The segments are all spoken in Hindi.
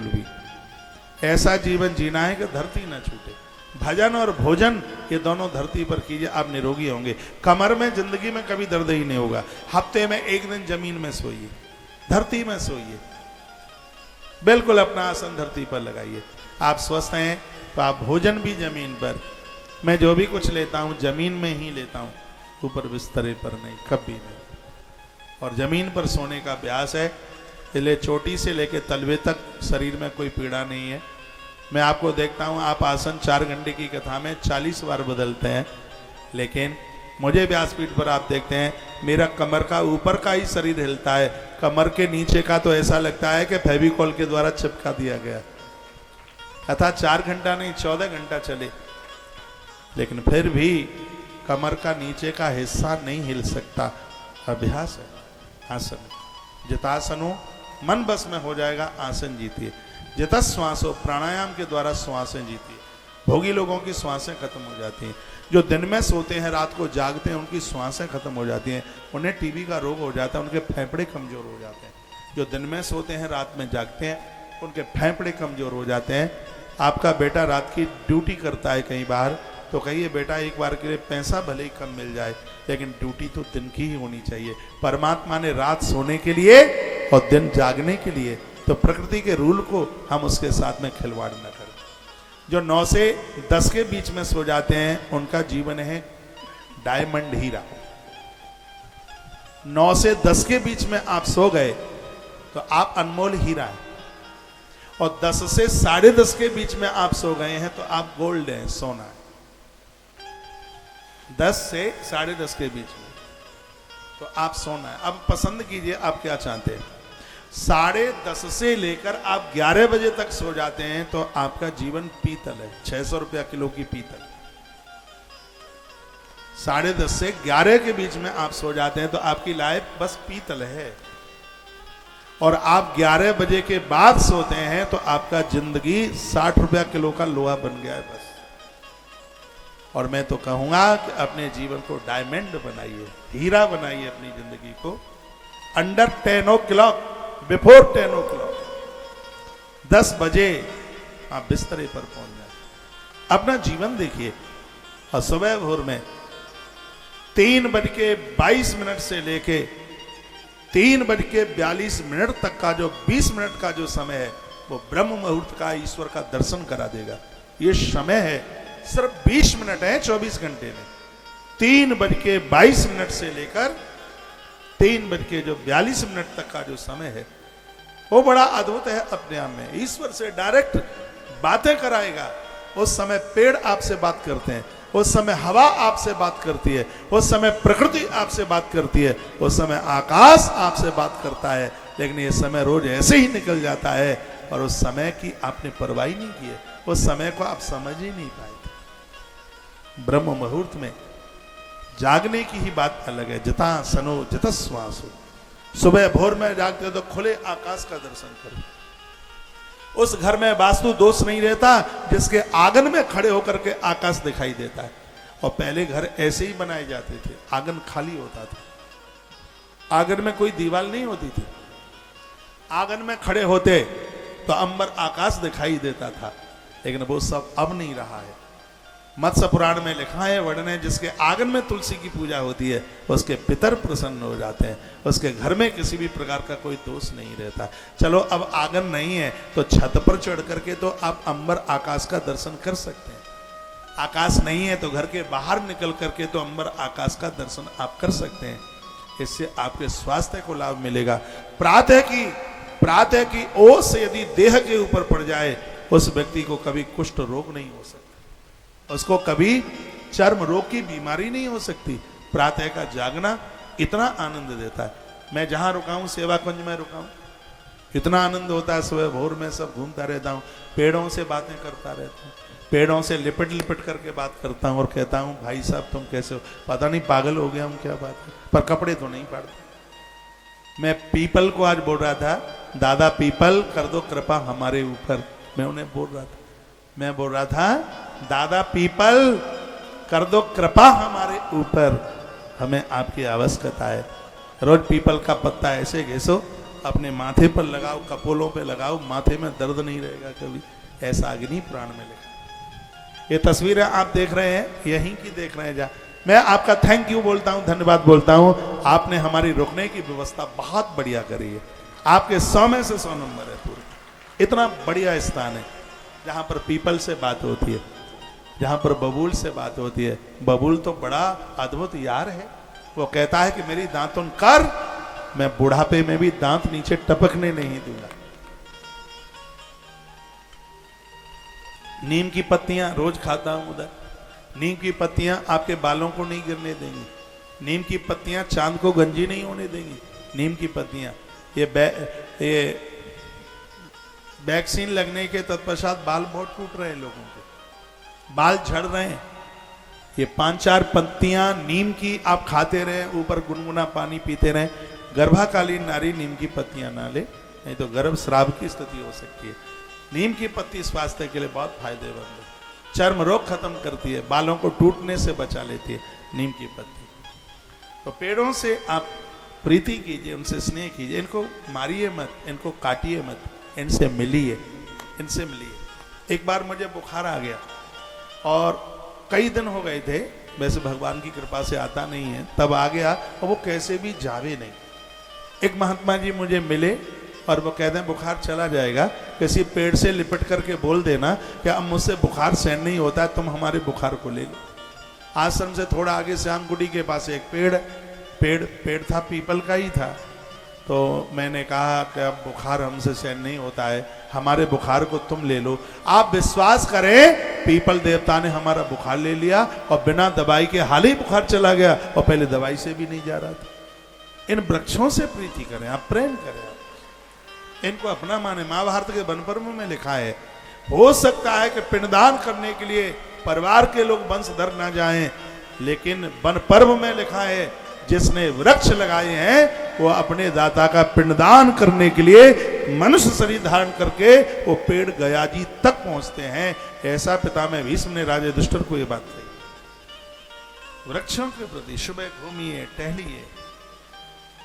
भी ऐसा जीवन जीना है कि धरती न छूटे। भजन और भोजन ये दोनों धरती पर कीजिए, आप निरोगी होंगे। कमर में जिंदगी में कभी दर्द ही नहीं होगा। हफ्ते में एक दिन जमीन में सोइए, धरती में सोइए, बिल्कुल अपना आसन धरती पर लगाइए। आप स्वस्थ हैं तो आप भोजन भी जमीन पर। मैं जो भी कुछ लेता हूँ जमीन में ही लेता हूँ, ऊपर बिस्तरे पर नहीं, कभी नहीं। और जमीन पर सोने का अभ्यास है, इसलिए चोटी से लेकर तलवे तक शरीर में कोई पीड़ा नहीं है। मैं आपको देखता हूँ, आप आसन 4 घंटे की कथा में 40 बार बदलते हैं, लेकिन मुझे व्यासपीठ पर आप देखते हैं मेरा कमर का ऊपर का ही शरीर हिलता है, कमर के नीचे का तो ऐसा लगता है कि फेविकॉल के द्वारा चिपका दिया गया। कथा 4 घंटा नहीं 14 घंटा चले, लेकिन फिर भी कमर का नीचे का हिस्सा नहीं हिल सकता। अभ्यास है आसन। जितासनो मन बस में हो जाएगा, आसन जीतिए। जितस श्वासो, प्राणायाम के द्वारा श्वासें जीतिए। भोगी लोगों की श्वासें खत्म हो जाती हैं, जो दिन में सोते हैं रात को जागते हैं उनकी श्वासें खत्म हो जाती हैं, उन्हें टीबी का रोग हो जाता है, उनके फेफड़े कमजोर हो जाते हैं। जो दिन में सोते हैं रात में जागते हैं उनके फेफड़े कमजोर हो जाते हैं। आपका बेटा रात की ड्यूटी करता है कहीं बाहर, तो कहिए बेटा एक बार के लिए पैसा भले ही कम मिल जाए, लेकिन ड्यूटी तो दिन की ही होनी चाहिए। परमात्मा ने रात सोने के लिए और दिन जागने के लिए, तो प्रकृति के रूल को हम उसके साथ में खिलवाड़ न करें। जो 9 से 10 के बीच में सो जाते हैं उनका जीवन है डायमंड हीरा। 9 से 10 के बीच में आप सो गए तो आप अनमोल हीरा हैं, और 10 से 10:30 के बीच में आप सो गए हैं तो आप गोल्ड हैं, सोना है। 10 से 10:30 के बीच में तो आप सोना है। अब पसंद कीजिए आप क्या चाहते हैं। 10:30 से लेकर आप 11 बजे तक सो जाते हैं तो आपका जीवन पीतल है, 600 रुपया किलो की पीतल। 10:30 से 11 के बीच में आप सो जाते हैं तो आपकी लाइफ बस पीतल है। और आप 11 बजे के बाद सोते हैं तो आपका जिंदगी 60 रुपया किलो का लोहा बन गया है बस। और मैं तो कहूंगा कि अपने जीवन को डायमंड बनाइए, हीरा बनाइए अपनी जिंदगी को। अंडर 10 o'clock, बिफोर 10 o'clock, 10 बजे आप बिस्तरे पर पहुंच जाए। अपना जीवन देखिए, और सुबह भोर में 3:22 से लेके 3:42 तक का जो 20 मिनट का जो समय है वो ब्रह्म मुहूर्त का, ईश्वर का दर्शन करा देगा। ये समय है सिर्फ 20 मिनट है 24 घंटे में। 3:22 से लेकर 3:42 तक का जो समय है वो बड़ा अद्भुत है अपने आप में। ईश्वर से डायरेक्ट बातें कराएगा। उस समय पेड़ आपसे बात करते हैं, उस समय हवा आपसे बात करती है, उस समय प्रकृति आपसे बात करती है, उस समय आकाश आपसे बात करता है। लेकिन ये समय रोज ऐसे ही निकल जाता है और उस समय की आपने परवाह नहीं की है, उस समय को आप समझ ही नहीं पाए। ब्रह्म मुहूर्त में जागने की ही बात अलग है। जिता सनो जितस श्वासो, सुबह भोर में जागते हो तो खुले आकाश का दर्शन करो। उस घर में वास्तु दोष नहीं रहता जिसके आंगन में खड़े होकर के आकाश दिखाई देता है। और पहले घर ऐसे ही बनाए जाते थे, आंगन खाली होता था, आंगन में कोई दीवार नहीं होती थी। आंगन में खड़े होते तो अंबर आकाश दिखाई देता था, लेकिन वो सब अब नहीं रहा है। मत्स्य पुराण में लिखा है, वर्णन है, जिसके आंगन में तुलसी की पूजा होती है उसके पितर प्रसन्न हो जाते हैं, उसके घर में किसी भी प्रकार का कोई दोष नहीं रहता। चलो अब आंगन नहीं है तो छत पर चढ़ करके तो आप अंबर आकाश का दर्शन कर सकते हैं। आकाश नहीं है तो घर के बाहर निकल करके तो अंबर आकाश का दर्शन आप कर सकते हैं। इससे आपके स्वास्थ्य को लाभ मिलेगा। प्रातः की ओस यदि देह के ऊपर पड़ जाए उस व्यक्ति को कभी कुष्ठ रोग नहीं हो सकता, उसको कभी चर्म रोग की बीमारी नहीं हो सकती। प्रातः का जागना इतना आनंद देता है। मैं जहां रुका हूं, सेवा कुंज में रुका हूं, इतना आनंद होता है। सुबह भोर में सब घूमता रहता हूं, पेड़ों से बातें करता रहता हूं, पेड़ों से लिपट लिपट करके बात करता हूं और कहता हूं भाई साहब तुम कैसे हो, पता नहीं पागल हो गया हूं क्या बात है, पर कपड़े तो नहीं फाड़ते। मैं पीपल को आज बोल रहा था, दादा पीपल कर दो कृपा हमारे ऊपर। मैं उन्हें बोल रहा था दादा पीपल कर दो कृपा हमारे ऊपर, हमें आपकी आवश्यकता है। रोज पीपल का पत्ता ऐसे घिसो अपने माथे पर लगाओ, कपोलों पे लगाओ, माथे में दर्द नहीं रहेगा कभी। ऐसा अग्नि पुराण में लिखा। ये तस्वीरें आप देख रहे हैं, यहीं की देख रहे हैं। जा मैं आपका थैंक यू बोलता हूं, धन्यवाद बोलता हूं। आपने हमारी रुकने की व्यवस्था बहुत बढ़िया करी है। आपके 100 में से 100 नंबर है पूरे। इतना बढ़िया स्थान है जहां पर पीपल से बात होती है, जहां पर बबूल से बात होती है। बबूल तो बड़ा अद्भुत यार है। वो कहता है कि मेरी दांतुन कर, मैं बुढ़ापे में भी दांत नीचे टपकने नहीं दूंगा। नीम की पत्तियां रोज खाता हूं उधर। नीम की पत्तियां आपके बालों को नहीं गिरने देंगी। नीम की पत्तियां चांद को गंजी नहीं होने देंगी। नीम की पत्तियां ये वैक्सीन लगने के तत्पश्चात बाल बहुत टूट रहे हैं लोगों के, बाल झड़ रहे हैं। ये 5-4 पत्तियां नीम की आप खाते रहे, ऊपर गुनगुना पानी पीते रहे। गर्भाकालीन नारी नीम की पत्तियां ना ले, नहीं तो गर्भ स्राव की स्थिति हो सकती है। नीम की पत्ती स्वास्थ्य के लिए बहुत फायदेमंद है। चर्म रोग खत्म करती है, बालों को टूटने से बचा लेती है नीम की पत्ती। तो पेड़ों से आप प्रीति कीजिए, उनसे स्नेह कीजिए। इनको मारिए मत, इनको काटिए मत, इनसे मिलिए, इनसे मिलिए। एक बार मुझे बुखार आ गया और कई दिन हो गए थे, वैसे भगवान की कृपा से आता नहीं है, तब आ गया और वो कैसे भी जावे नहीं। एक महात्मा जी मुझे मिले और वो कहते हैं बुखार चला जाएगा, किसी पेड़ से लिपट करके बोल देना कि अब मुझसे बुखार सहन नहीं होता है, तुम हमारे बुखार को ले लो। आश्रम से थोड़ा आगे श्यामकुटी के पास एक पेड़ था, पीपल का ही था। तो मैंने कहा कि अब बुखार हमसे सहन नहीं होता है, हमारे बुखार को तुम ले लो। आप विश्वास करें, पीपल देवता ने हमारा बुखार ले लिया और बिना दवाई के हाल ही बुखार चला गया, और पहले दवाई से भी नहीं जा रहा था। इन वृक्षों से प्रीति करें, आप प्रेम करें, आप इनको अपना माने। महाभारत के वन पर्व में लिखा है, हो सकता है कि पिंडदान करने के लिए परिवार के लोग वंशधर ना जाएं, लेकिन वन पर्व में लिखा है जिसने वृक्ष लगाए हैं वो अपने दाता का पिंडदान करने के लिए मनुष्य शरीर धारण करके वो पेड़ गया जी तक पहुंचते हैं। ऐसा पितामह भीष्म ने राजा युधिष्ठिर को ये बात कही। वृक्षों के प्रति सुबह घूमिए, टहलिए,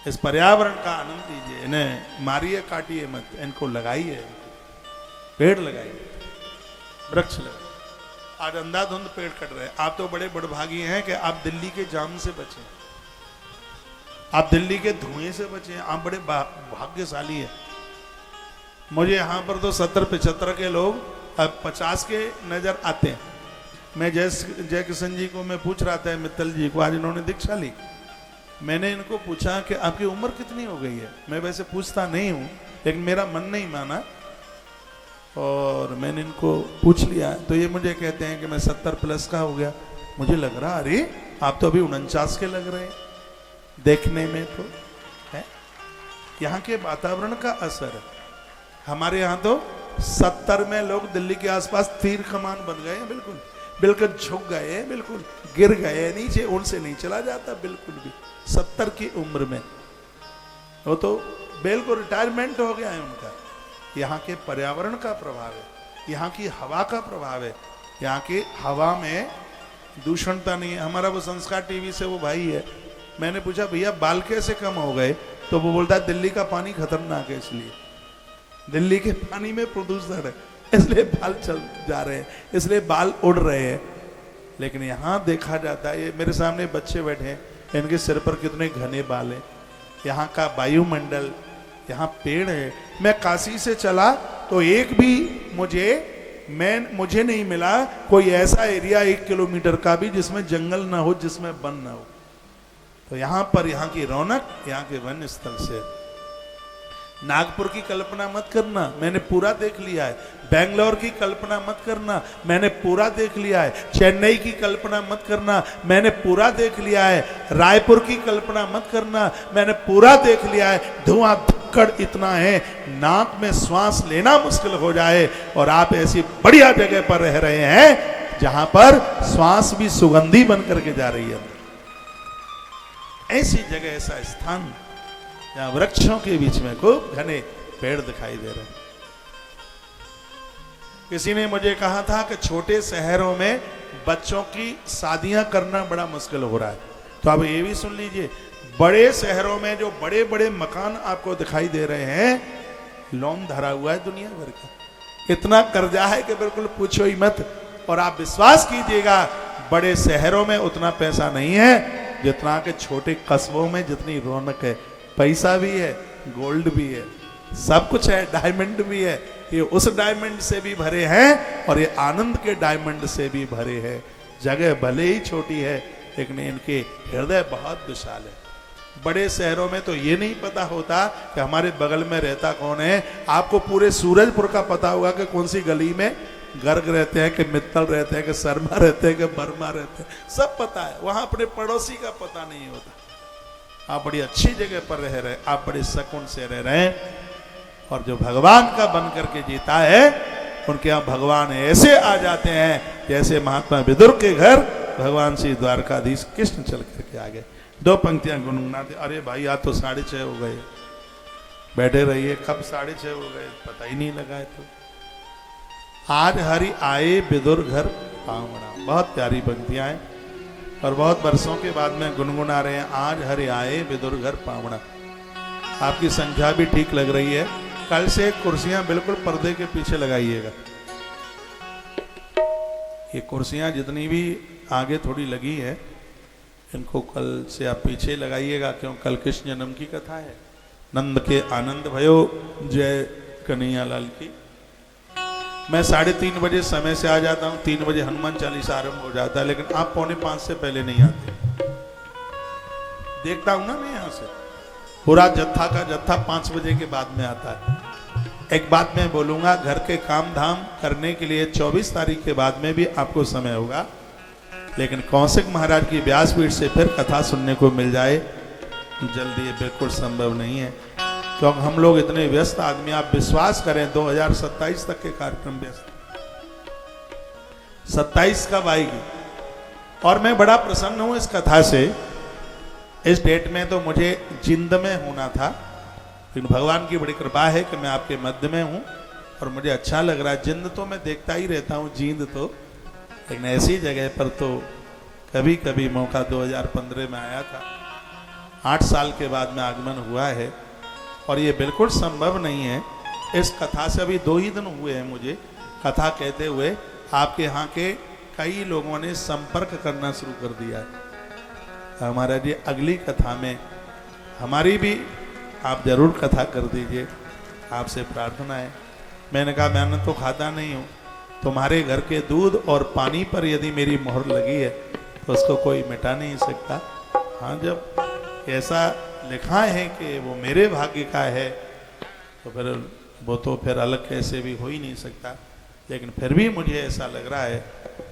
इस पर्यावरण का आनंद लीजिए। इन्हें मारिए, काटिए मत, इनको लगाइए, पेड़ लगाइए, वृक्ष लगाइए। आज अंधाधुंध पेड़ कट रहे हैं। आप तो बड़े बड़भागी हैं कि आप दिल्ली के जाम से बचे, आप दिल्ली के धुएं से बचे, आप बड़े भाग्यशाली हैं। मुझे यहाँ पर तो 70-75 के लोग अब 50 के नजर आते हैं। मैं जय किशन जी को मैं पूछ रहा था, मित्तल जी को, आज इन्होंने दीक्षा ली। मैंने इनको पूछा कि आपकी उम्र कितनी हो गई है। मैं वैसे पूछता नहीं हूँ, लेकिन मेरा मन नहीं माना और मैंने इनको पूछ लिया। तो ये मुझे कहते हैं कि मैं 70 प्लस का हो गया। मुझे लग रहा, अरे आप तो अभी 49 के लग रहे हैं देखने में। तो है यहाँ के वातावरण का असर है। हमारे यहाँ तो 70 में लोग दिल्ली के आसपास तीर कमान बन गए हैं, बिल्कुल बिल्कुल झुक गए हैं, बिल्कुल गिर गए हैं नीचे, उनसे नहीं चला जाता बिल्कुल भी। 70 की उम्र में वो तो बिल्कुल रिटायरमेंट हो गया है उनका। यहाँ के पर्यावरण का प्रभाव है, यहाँ की हवा का प्रभाव है। यहाँ की हवा में दूषणता नहीं है। हमारा वो संस्कार टीवी से वो भाई है, मैंने पूछा भैया बाल कैसे कम हो गए, तो वो बोलता है दिल्ली का पानी खतरनाक है, इसलिए दिल्ली के पानी में प्रदूषण है, इसलिए बाल चल जा रहे हैं, इसलिए बाल उड़ रहे हैं। लेकिन यहाँ देखा जाता है, ये मेरे सामने बच्चे बैठे हैं, इनके सिर पर कितने घने बाल हैं। यहाँ का वायुमंडल, यहाँ पेड़ है। मैं काशी से चला तो एक भी मुझे नहीं मिला कोई ऐसा एरिया 1 किलोमीटर का भी जिसमें जंगल ना हो, जिसमें वन ना हो। तो यहाँ पर यहाँ की रौनक यहाँ के वन स्थल से। नागपुर की कल्पना मत करना, मैंने पूरा देख लिया है। बेंगलोर की कल्पना मत करना, मैंने पूरा देख लिया है। चेन्नई की कल्पना मत करना, मैंने पूरा देख लिया है। रायपुर की कल्पना मत करना, मैंने पूरा देख लिया है। धुआं धक्कड़ इतना है, नाक में श्वास लेना मुश्किल हो जाए, और आप ऐसी बढ़िया जगह पर रह रहे हैं जहां पर श्वास भी सुगंधी बन करके जा रही है। ऐसी जगह, ऐसा स्थान जहां वृक्षों के बीच में खूब घने पेड़ दिखाई दे रहे हैं। किसी ने मुझे कहा था कि छोटे शहरों में बच्चों की शादियां करना बड़ा मुश्किल हो रहा है। तो आप ये भी सुन लीजिए, बड़े शहरों में जो बड़े बड़े मकान आपको दिखाई दे रहे हैं, लोन धरा हुआ है दुनिया भर का। इतना कर्जा है कि बिल्कुल पूछो ही मत। और आप विश्वास कीजिएगा, बड़े शहरों में उतना पैसा नहीं है जितना कि छोटे कस्बों में जितनी रौनक है। पैसा भी है, गोल्ड भी है, सब कुछ है, डायमंड भी है। ये उस डायमंड से भी भरे हैं और ये आनंद के डायमंड से भी भरे हैं। जगह भले ही छोटी है लेकिन इनके हृदय बहुत विशाल है। बड़े शहरों में तो ये नहीं पता होता कि हमारे बगल में रहता कौन है। आपको पूरे सूरजपुर का पता होगा कि कौन सी गली में गर्ग रहते हैं, कि मित्तल रहते हैं, कि शर्मा रहते हैं, कि बर्मा रहते हैं, सब पता है। वहां अपने पड़ोसी का पता नहीं होता। आप बड़ी अच्छी जगह पर रह रहे, आप बड़े सुकून से रह रहे हैं। और जो भगवान का बन करके जीता है, उनके यहाँ भगवान ऐसे आ जाते हैं जैसे महात्मा विदुर के घर भगवान श्री द्वारकाधीश कृष्ण चल करके आ गए। 2 पंक्तियां गुनगुनाते, अरे भाई आज तो 6:30 हो गए, बैठे रहिए। कब 6:30 हो गए पता ही नहीं लगा है। तो आज हरि आए विदुर घर पावना, बहुत प्यारी पंक्तियां हैं और बहुत वर्षों के बाद में गुनगुना रहे हैं। आज हरि आए विदुर घर पावना। आपकी संख्या भी ठीक लग रही है। कल से कुर्सियां बिल्कुल पर्दे के पीछे लगाइएगा। ये कुर्सियां जितनी भी आगे थोड़ी लगी है, इनको कल से आप पीछे लगाइएगा, क्यों कल कृष्ण जन्म की कथा है। नंद के आनंद भयो, जय कन्हैया लाल की। मैं 3:30 बजे समय से आ जाता हूँ, 3 बजे हनुमान चालीसा आरंभ हो जाता है, लेकिन आप 4:45 से पहले नहीं आते। देखता हूं ना मैं यहां से, पूरा जत्था का जत्था 5 बजे के बाद में आता है। एक बात मैं बोलूंगा, घर के काम धाम करने के लिए 24 तारीख के बाद में भी आपको समय होगा, लेकिन कौशिक महाराज की व्यासपीठ से फिर कथा सुनने को मिल जाए जल्दी ये बिल्कुल संभव नहीं है, क्योंकि हम लोग इतने व्यस्त आदमी। आप विश्वास करें 2027 तक के कार्यक्रम व्यस्त, 27 कब आएगी। और मैं बड़ा प्रसन्न हूं इस कथा से। इस डेट में तो मुझे जिंद में होना था, लेकिन भगवान की बड़ी कृपा है कि मैं आपके मध्य में हूं और मुझे अच्छा लग रहा है। जिंद तो मैं देखता ही रहता हूं, जींद तो, लेकिन ऐसी जगह पर तो कभी कभी मौका 2015 में आया था। 8 साल के बाद में आगमन हुआ है और ये बिल्कुल संभव नहीं है। इस कथा से अभी 2 ही दिन हुए हैं मुझे कथा कहते हुए। आपके यहाँ के कई लोगों ने संपर्क करना शुरू कर दिया है। हमारा जी अगली कथा में हमारी भी आप जरूर कथा कर दीजिए, आपसे प्रार्थना है। मैंने कहा मैं तो खाता नहीं हूँ, तुम्हारे घर के दूध और पानी पर यदि मेरी मोहर लगी है तो उसको कोई मिटा नहीं सकता। हाँ, जब ऐसा लिखा है कि वो मेरे भाग्य का है तो फिर वो तो फिर अलग कैसे भी हो ही नहीं सकता। लेकिन फिर भी मुझे ऐसा लग रहा है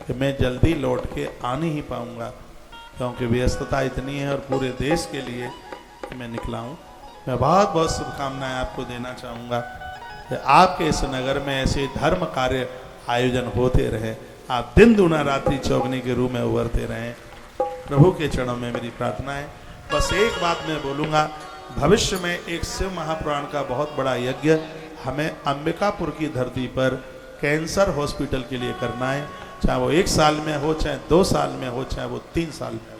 कि मैं जल्दी लौट के आ नहीं पाऊँगा, क्योंकि व्यस्तता इतनी है और पूरे देश के लिए मैं निकला हूँ। मैं बहुत बहुत शुभकामनाएं आपको देना चाहूँगा कि आपके इस नगर में ऐसे धर्म कार्य आयोजन होते रहे, आप दिन दुना रात्रि चौगनी के रूप में उभरते रहें। प्रभु के चरणों में मेरी प्रार्थना है। बस एक बात मैं बोलूँगा, भविष्य में एक शिव महापुराण का बहुत बड़ा यज्ञ हमें अंबिकापुर की धरती पर कैंसर हॉस्पिटल के लिए करना है। चाहे वो 1 साल में हो, चाहे 2 साल में हो, चाहे वो 3 साल में हो।